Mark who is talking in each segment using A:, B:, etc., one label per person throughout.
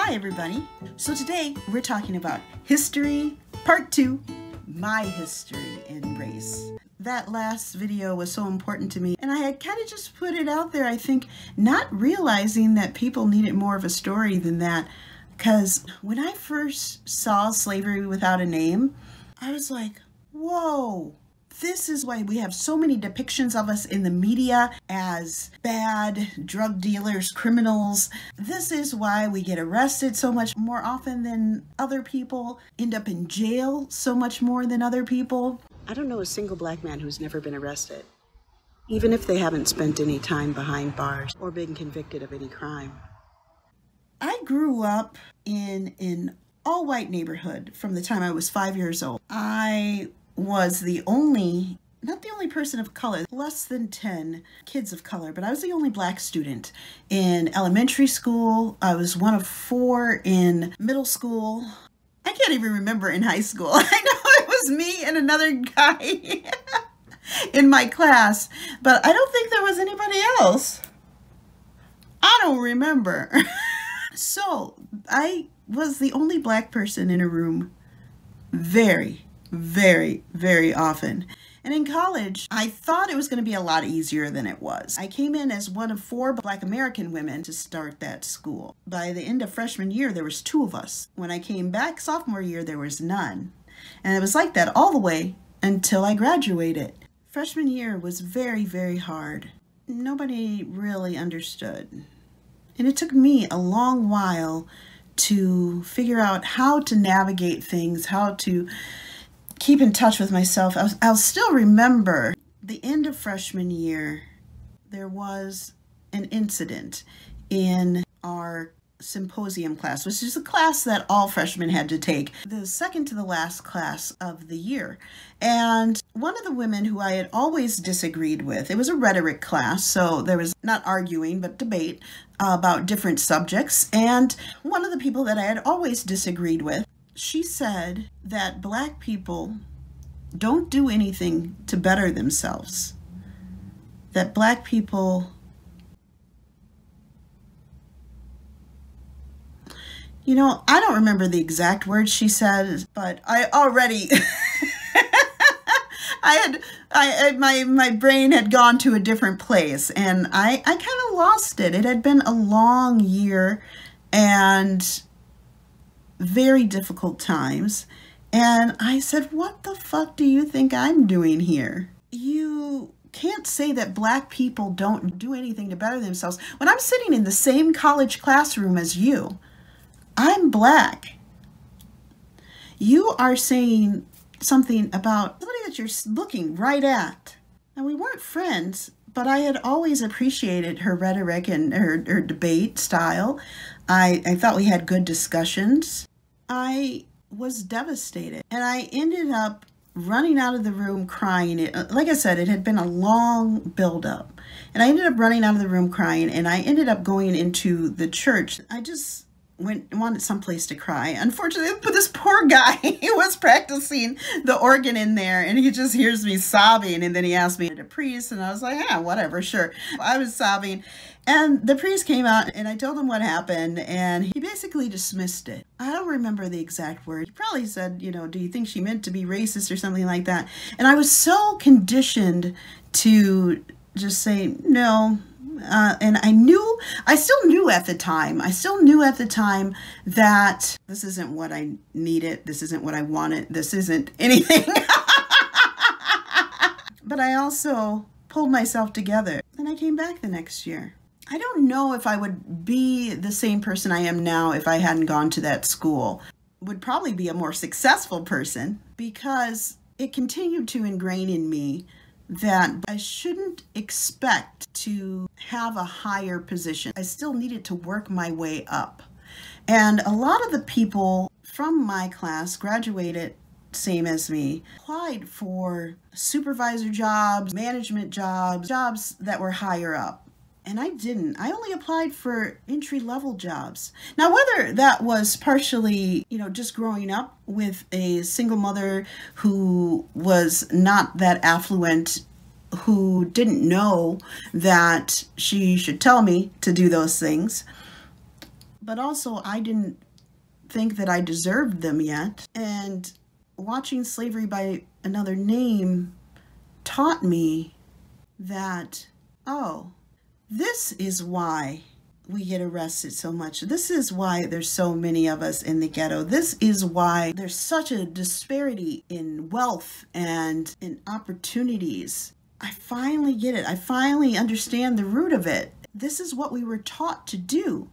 A: Hi everybody. So today we're talking about history, part 2, my history in race. That last video was so important to me and I had kind of just put it out there, I think, not realizing that people needed more of a story than that. Because when I first saw Slavery Without a Name, I was like, whoa. This is why we have so many depictions of us in the media as bad drug dealers, criminals. This is why we get arrested so much more often than other people, end up in jail so much more than other people. I don't know a single black man who's never been arrested, even if they haven't spent any time behind bars or been convicted of any crime. I grew up in an all-white neighborhood from the time I was 5 years old. I was the only, not the only person of color, less than 10 kids of color, but I was the only black student in elementary school. I was one of 4 in middle school. I can't even remember in high school. I know it was me and another guy in my class, but I don't think there was anybody else. I don't remember. So I was the only black person in a room very often. And in college, I thought it was going to be a lot easier than it was. I came in as one of 4 black American women to start that school. By the end of freshman year, there was 2 of us. When I came back sophomore year, there was none. And it was like that all the way until I graduated. Freshman year was very hard. Nobody really understood. And it took me a long while to figure out how to navigate things, how to keep in touch with myself. I'll still remember the end of freshman year, there was an incident in our symposium class, which is a class that all freshmen had to take, the second to the last class of the year. And one of the women who I had always disagreed with, it was a rhetoric class, so there was not arguing, but debate about different subjects. And one of the people that I had always disagreed with, she said that black people don't do anything to better themselves. That black people, you know, I don't remember the exact words she said, but I already, my brain had gone to a different place and I kind of lost it. It had been a long year and very difficult times. And I said, what the fuck do you think I'm doing here? You can't say that black people don't do anything to better themselves. When I'm sitting in the same college classroom as you, I'm black. You are saying something about somebody that you're looking right at. And we weren't friends, but I had always appreciated her rhetoric and her debate style. I thought we had good discussions. I was devastated and I ended up running out of the room crying. Like I said, it had been a long buildup and I ended up running out of the room crying and I ended up going into the church. I just wanted someplace to cry. Unfortunately, but this poor guy, he was practicing the organ in there and he just hears me sobbing and then he asked me to priest and I was like, yeah, whatever, sure. I was sobbing and the priest came out and I told him what happened and he basically dismissed it. I don't remember the exact word. He probably said, you know, do you think she meant to be racist or something like that? And I was so conditioned to just say no. And I still knew at the time that this isn't what I needed, this isn't what I wanted, this isn't anything. But I also pulled myself together and I came back the next year. I don't know if I would be the same person I am now if I hadn't gone to that school. Would probably be a more successful person because it continued to ingrain in me that I shouldn't expect to have a higher position. I still needed to work my way up. And a lot of the people from my class graduated same as me, applied for supervisor jobs, management jobs, jobs that were higher up. And I didn't. I only applied for entry-level jobs. Now, whether that was partially, you know, just growing up with a single mother who was not that affluent, who didn't know that she should tell me to do those things, but also I didn't think that I deserved them yet. And watching Slavery by Another Name taught me that, oh, this is why we get arrested so much. This is why there's so many of us in the ghetto. This is why there's such a disparity in wealth and in opportunities. I finally get it. I finally understand the root of it. This is what we were taught to do.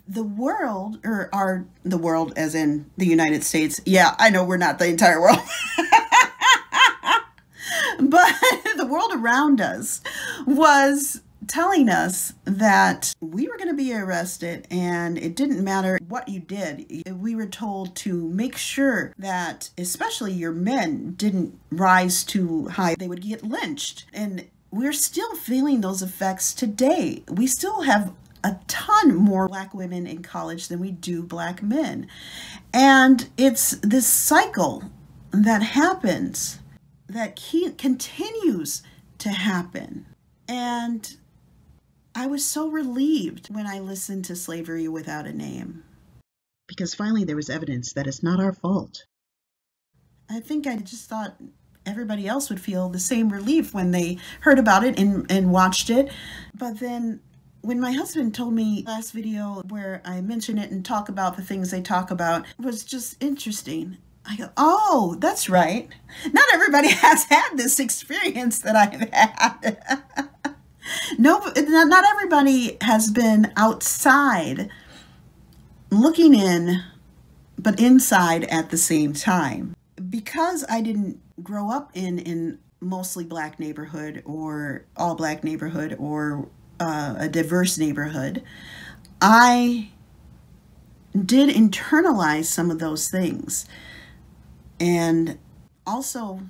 A: The world, or the world as in the United States. Yeah, I know we're not the entire world. But the world around us was telling us that we were going to be arrested and it didn't matter what you did. We were told to make sure that especially your men didn't rise too high. They would get lynched. And we're still feeling those effects today. We still have a ton more Black women in college than we do Black men. And it's this cycle that happens, that continues to happen. And I was so relieved when I listened to Slavery Without a Name, because finally there was evidence that it's not our fault. I think I just thought everybody else would feel the same relief when they heard about it and watched it. But then when my husband told me last video where I mention it and talk about the things they talk about, it was just interesting. I go, oh, that's right. Not everybody has had this experience that I've had. No, not everybody has been outside looking in, but inside at the same time. Because I didn't grow up in mostly Black neighborhood or all Black neighborhood or a diverse neighborhood, I did internalize some of those things. And also,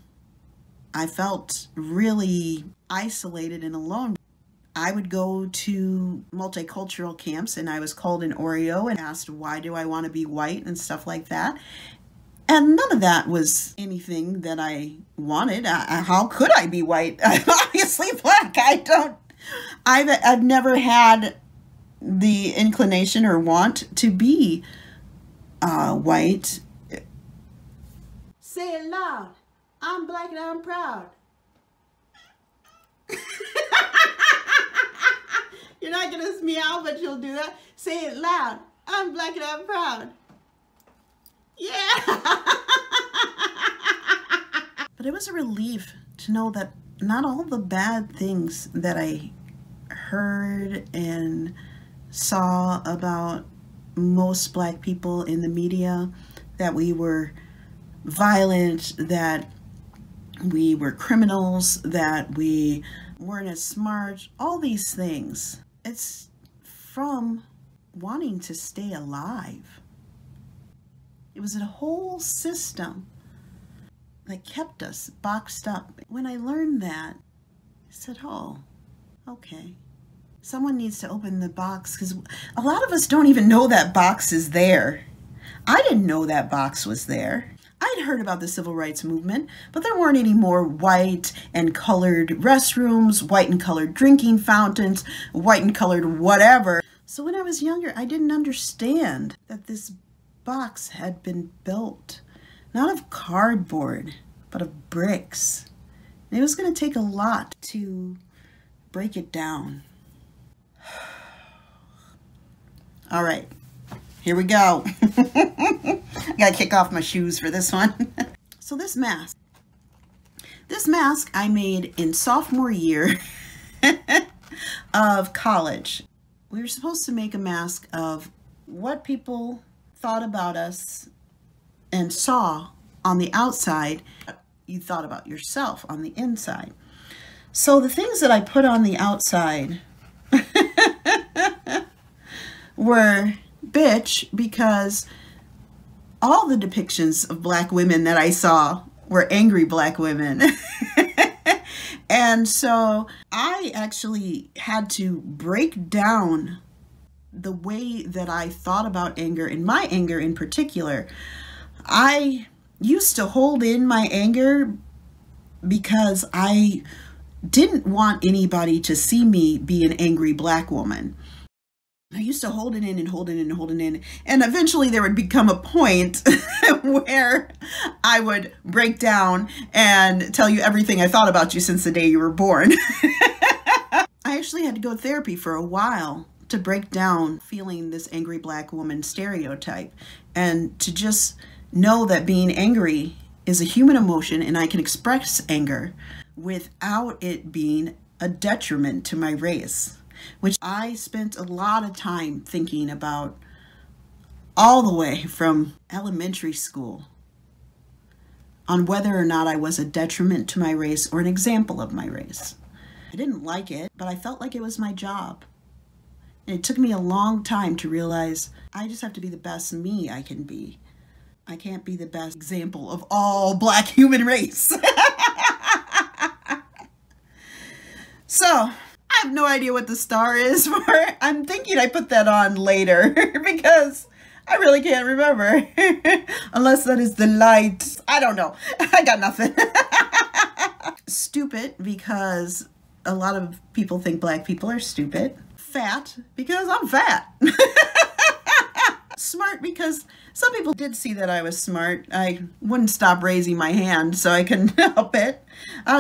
A: I felt really isolated and alone. I would go to multicultural camps and I was called an Oreo and asked, why do I want to be white and stuff like that. And none of that was anything that I wanted. How could I be white? I'm obviously Black. I've never had the inclination or want to be white. Say it loud. I'm Black and I'm proud. You're not going to meow, but you'll do that. Say it loud. I'm Black and I'm proud. Yeah. But it was a relief to know that not all the bad things that I heard and saw about most Black people in the media, that we were violent, that we were criminals, that we weren't as smart, all these things. It's from wanting to stay alive. It was a whole system that kept us boxed up. When I learned that, I said, oh, okay. Someone needs to open the box, because a lot of us don't even know that box is there. I didn't know that box was there. I'd heard about the civil rights movement, but there weren't any more white and colored restrooms, white and colored drinking fountains, white and colored whatever. So when I was younger, I didn't understand that this box had been built, not of cardboard, but of bricks. And it was going to take a lot to break it down. All right. Here we go. I gotta kick off my shoes for this one. So this mask I made in sophomore year of college. We were supposed to make a mask of what people thought about us and saw on the outside. You thought about yourself on the inside. So the things that I put on the outside were bitch, because all the depictions of Black women that I saw were angry Black women. And so I actually had to break down the way that I thought about anger, and my anger in particular. I used to hold in my anger because I didn't want anybody to see me be an angry Black woman. I used to hold it in and hold it in and hold it in. And eventually there would become a point where I would break down and tell you everything I thought about you since the day you were born. I actually had to go to therapy for a while to break down feeling this angry black woman stereotype, and to just know that being angry is a human emotion and I can express anger without it being a detriment to my race, which I spent a lot of time thinking about all the way from elementary school on whether or not I was a detriment to my race or an example of my race. I didn't like it, but I felt like it was my job. And it took me a long time to realize I just have to be the best me I can be. I can't be the best example of all black human race. So, I have no idea what the star is for. I'm thinking I put that on later because I really can't remember. Unless that is the light. I don't know. I got nothing. Stupid because a lot of people think black people are stupid. Fat because I'm fat. Smart because some people did see that I was smart. I wouldn't stop raising my hand so I couldn't help it.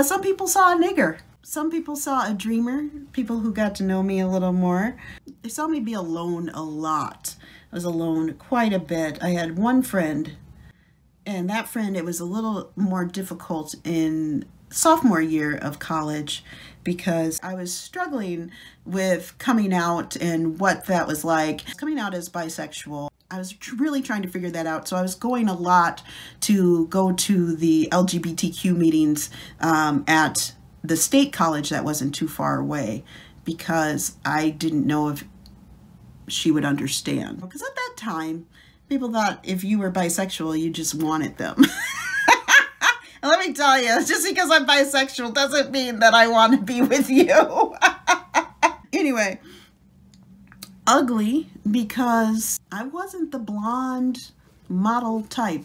A: Some people saw a nigger. Some people saw a dreamer, people who got to know me a little more. They saw me be alone a lot. I was alone quite a bit. I had one friend, and that friend, it was a little more difficult in sophomore year of college because I was struggling with coming out and what that was like. Coming out as bisexual. I was really trying to figure that out. So I was going a lot to go to the LGBTQ meetings at the state college that wasn't too far away because I didn't know if she would understand. Because at that time, people thought if you were bisexual, you just wanted them. And let me tell you, just because I'm bisexual doesn't mean that I want to be with you. Anyway, ugly because I wasn't the blonde model type,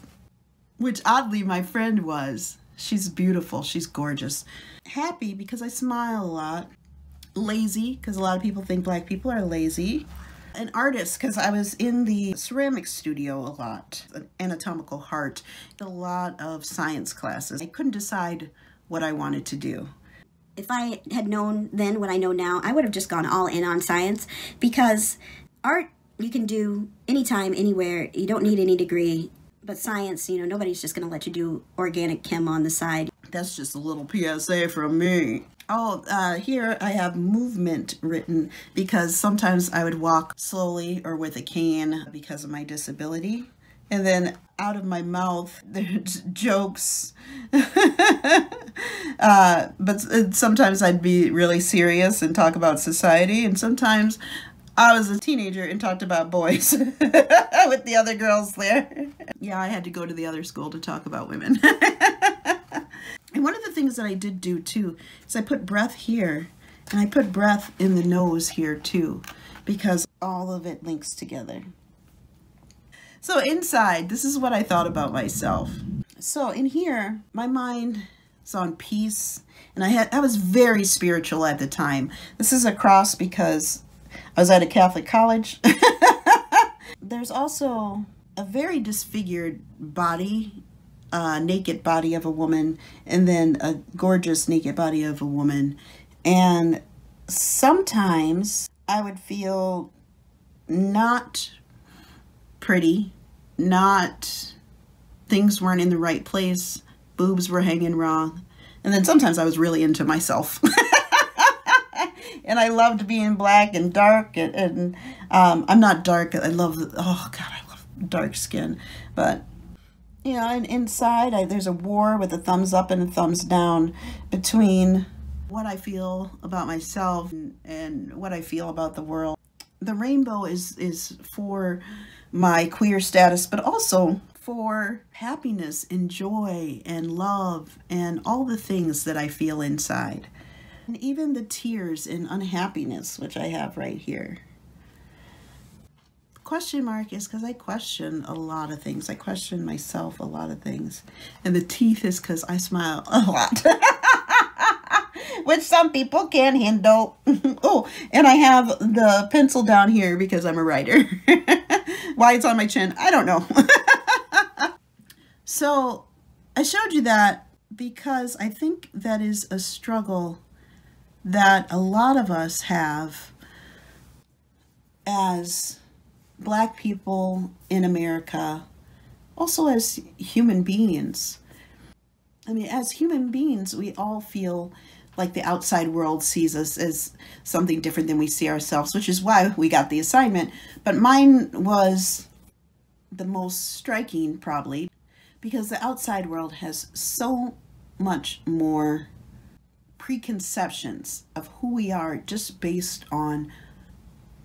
A: which oddly my friend was. She's beautiful. She's gorgeous. Happy because I smile a lot. Lazy because a lot of people think black people are lazy. An artist because I was in the ceramics studio a lot. An anatomical heart. A lot of science classes. I couldn't decide what I wanted to do.
B: If I had known then what I know now, I would have just gone all in on science because art you can do anytime, anywhere. You don't need any degree. But science, you know, nobody's just going to let you do organic chem on the side.
A: That's just a little PSA from me. Oh, here I have movement written because sometimes I would walk slowly or with a cane because of my disability. And then out of my mouth, there's jokes. But sometimes I'd be really serious and talk about society. And sometimes I was a teenager and talked about boys with the other girls there. Yeah, I had to go to the other school to talk about women. And one of the things that I did do too is I put breath here and I put breath in the nose here too because all of it links together. So inside, this is what I thought about myself. So in here, my mind is on peace, and I was very spiritual at the time. This is a cross because I was at a Catholic college. There's also a very disfigured body, naked body of a woman, and then a gorgeous naked body of a woman. And sometimes I would feel not pretty, things weren't in the right place, boobs were hanging wrong. And then sometimes I was really into myself. And I loved being black and dark, and I'm not dark. I love, oh God, I love dark skin. But, you know, and inside there's a war with a thumbs up and a thumbs down between what I feel about myself and what I feel about the world. The rainbow is for my queer status, but also for happiness and joy and love and all the things that I feel inside. And even the tears and unhappiness, which I have right here. The question mark is because I question a lot of things. I question myself a lot of things. And the teeth is because I smile a lot. which some people can't handle. Oh, and I have the pencil down here because I'm a writer. Why it's on my chin, I don't know. So I showed you that because I think that is a struggle that a lot of us have as Black people in America, also as human beings. I mean, as human beings, we all feel like the outside world sees us as something different than we see ourselves, which is why we got the assignment. But mine was the most striking, probably, because the outside world has so much more preconceptions of who we are just based on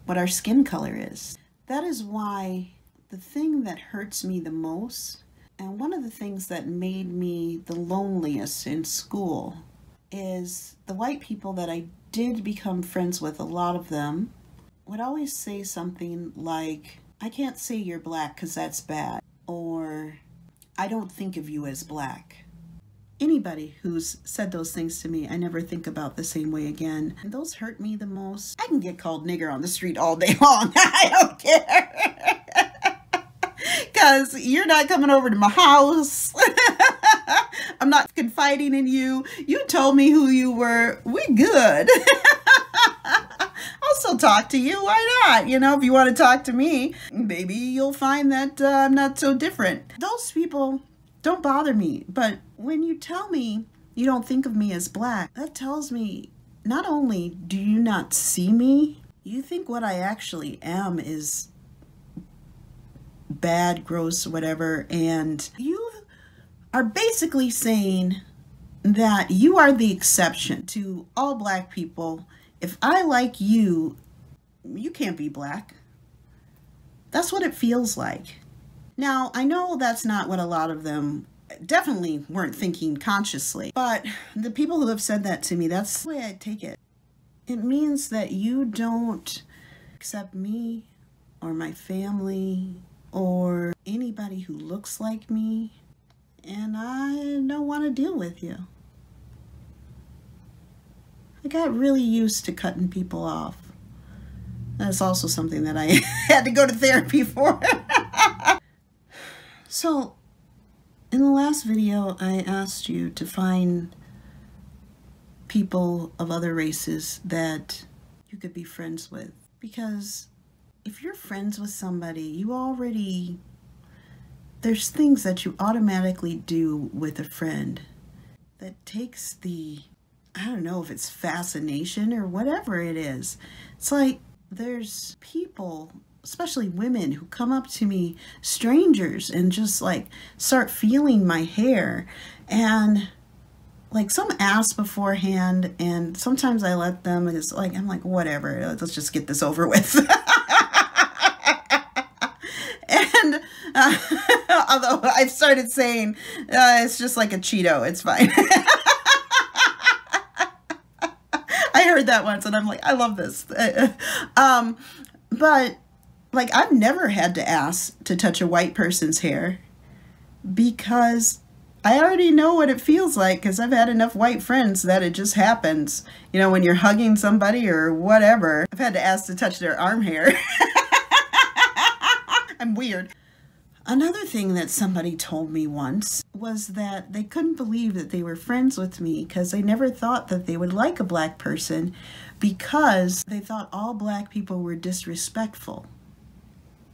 A: what our skin color is. That is why the thing that hurts me the most, and one of the things that made me the loneliest in school, is the white people that I did become friends with, a lot of them, would always say something like, I can't say you're Black because that's bad, or I don't think of you as Black. Anybody who's said those things to me, I never think about the same way again. And those hurt me the most. I can get called nigger on the street all day long. I don't care. Because you're not coming over to my house. I'm not confiding in you. You told me who you were. We good. I'll still talk to you. Why not? You know, if you want to talk to me, maybe you'll find that I'm not so different. Those people don't bother me. But when you tell me you don't think of me as Black, that tells me not only do you not see me, you think what I actually am is bad, gross, whatever, and you are basically saying that you are the exception to all Black people. If I like you, you can't be Black. That's what it feels like. Now, I know that's not what a lot of them definitely weren't thinking consciously, but the people who have said that to me, that's the way I take it. It means that you don't accept me or my family or anybody who looks like me, and I don't want to deal with you. I got really used to cutting people off. That's also something that I had to go to therapy for. So, in the last video, I asked you to find people of other races that you could be friends with. Because if you're friends with somebody, there's things that you automatically do with a friend that takes the, I don't know if it's fascination or whatever it is. It's like there's people, especially women, who come up to me, strangers, and just like start feeling my hair and like some ask beforehand, and sometimes I let them, and it's like, I'm like, whatever, let's just get this over with. And although I've started saying it's just like a Cheeto, it's fine. I heard that once and I'm like, I love this. But like, I've never had to ask to touch a white person's hair because I already know what it feels like, because I've had enough white friends that it just happens. You know, when you're hugging somebody or whatever, I've had to ask to touch their arm hair. I'm weird. Another thing that somebody told me once was that they couldn't believe that they were friends with me because they never thought that they would like a Black person because they thought all Black people were disrespectful.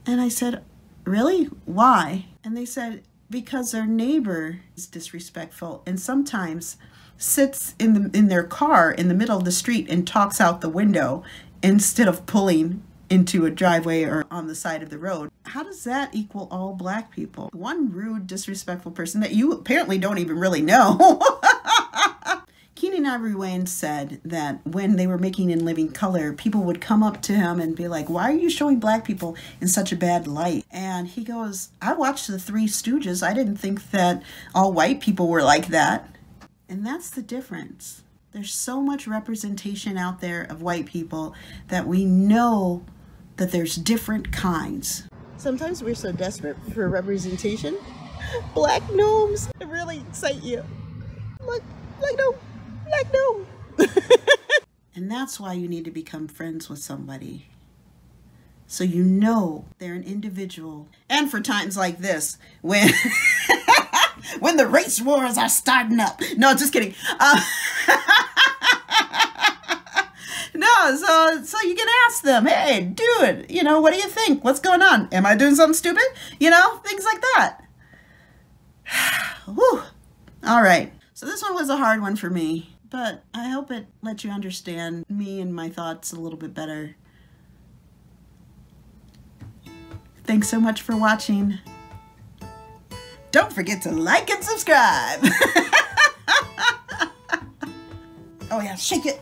A: And I said, really? Why? And they said, because their neighbor is disrespectful and sometimes sits in their car in the middle of the street and talks out the window instead of pulling into a driveway or on the side of the road. How does that equal all Black people? One rude, disrespectful person that you apparently don't even really know. Keenan Ivory Wayans said that when they were making In Living Color, people would come up to him and be like, why are you showing Black people in such a bad light? And he goes, I watched the Three Stooges. I didn't think that all white people were like that. And that's the difference. There's so much representation out there of white people that we know that there's different kinds. Sometimes we're so desperate for representation. Black gnomes really excite you. Look, black gnome, black gnome. And that's why you need to become friends with somebody. So you know they're an individual. And for times like this, when when the race wars are starting up. No, just kidding. No, so you can ask them, hey, dude, you know, what do you think? What's going on? Am I doing something stupid? You know, things like that. Whew. All right. So this one was a hard one for me, but I hope it let you understand me and my thoughts a little bit better. Thanks so much for watching. Don't forget to like and subscribe. Oh yeah, shake it.